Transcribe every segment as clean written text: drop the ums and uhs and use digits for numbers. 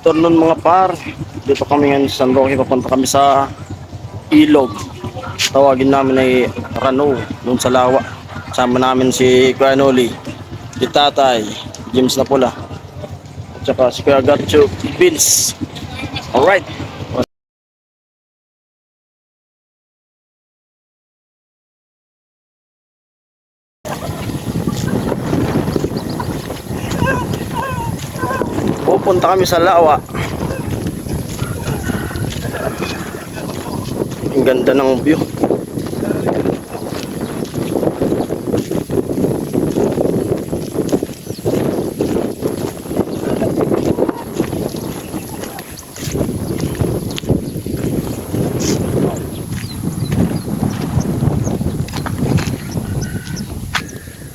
afternoon mga par. Dito kami ngayon sa San Roque. Papunta kami sa Ilog. Tawagin namin ay Rano. Doon sa Lawa. Kasama namin si Kuya Noli, si Tatay, James na pula. At saka si Kuya Gatcho, Vince. Alright. Pupunta kami sa Lawa. Ang ganda ng view.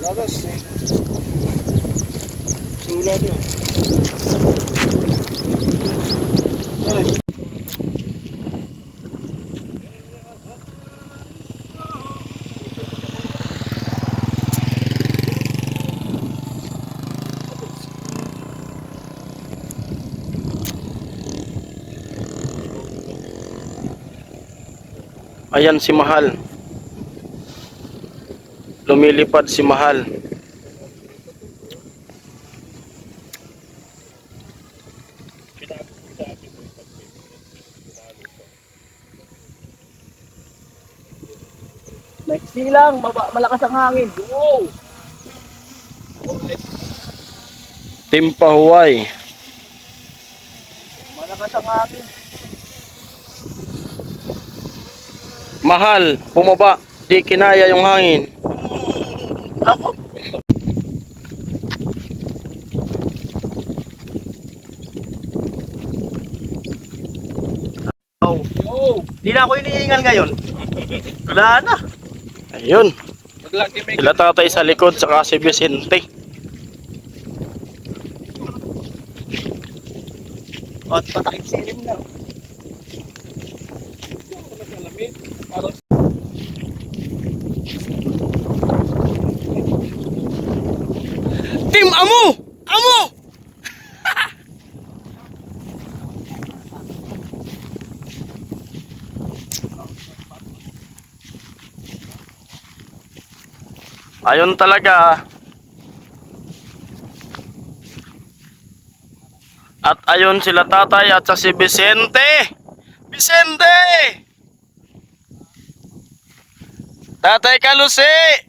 Lagas eh. Sula niya. Ay. Ayan si Mahal. Lumilipad si Mahal. Maiksi lang, malakas ang hangin. Wow! Timpa Huway. Malakas ang hangin. Mahal, bumaba. Di kinaya yung hangin. Ako. Oh. Oh. Di na ako iniingal ngayon. Wala na. Ayun. Sila Tatay sa likod, saka si Vicente. At patakip silim na. Team Amo! Amo! Ayun talaga. At ayun sila Tatay at sa si Vicente. Vicente! Tatay Kalusi!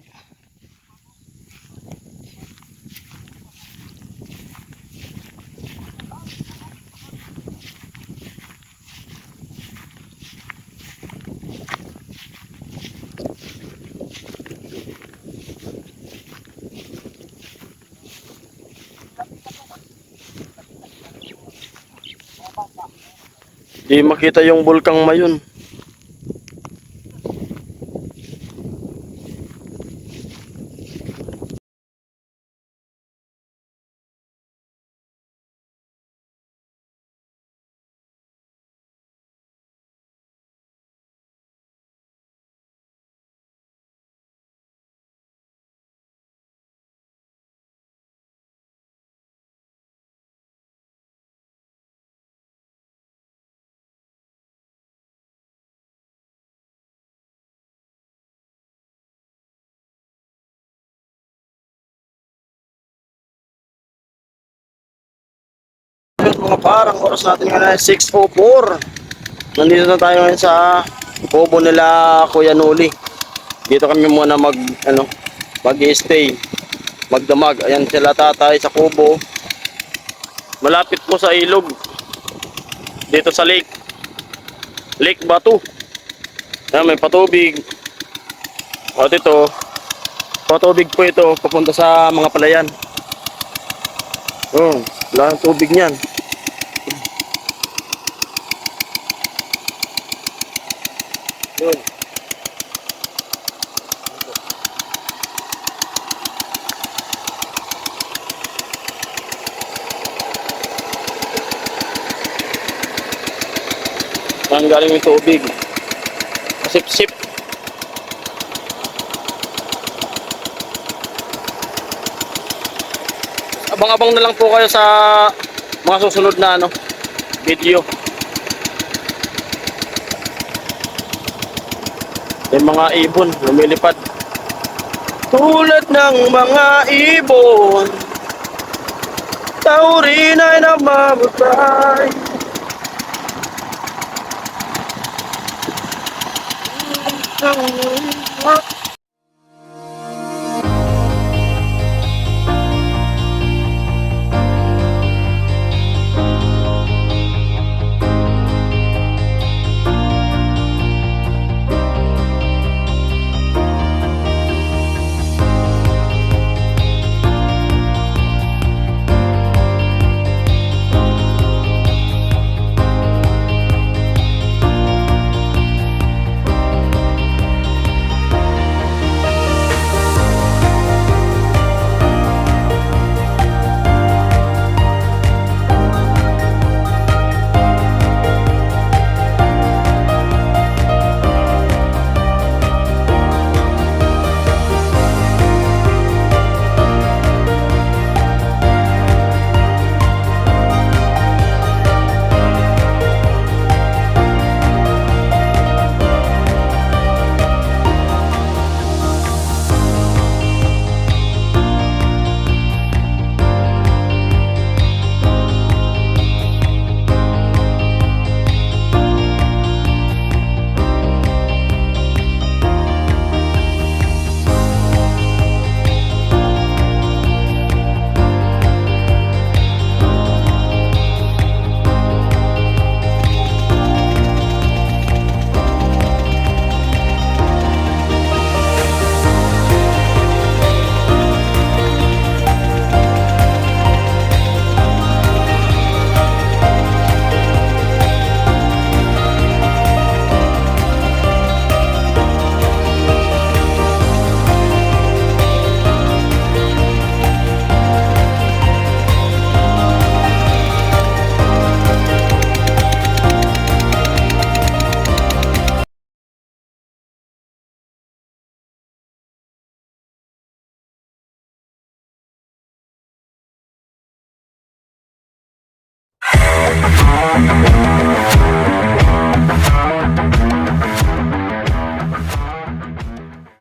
Di makita yung bulkang Mayon. Mga parang oras natin ngayon ay 6:04. Nandito na tayo ngayon sa kubo nila Kuya Noli. Dito kami muna mag-stay, magdamag. Ayan sila Tatay sa kubo. Malapit po sa ilog. Dito sa Lake Batu. Ayan, may patubig. At ito, patubig po ito papunta sa mga palayan. Oh, wala ang tubig niyan. Yun. Saan galing yung tubig? Sip-sip. Abang-abang na lang po kayo sa mga susunod na video. May mga ibon lumilipad. Tulad ng mga ibon, tao rin ay namamatay.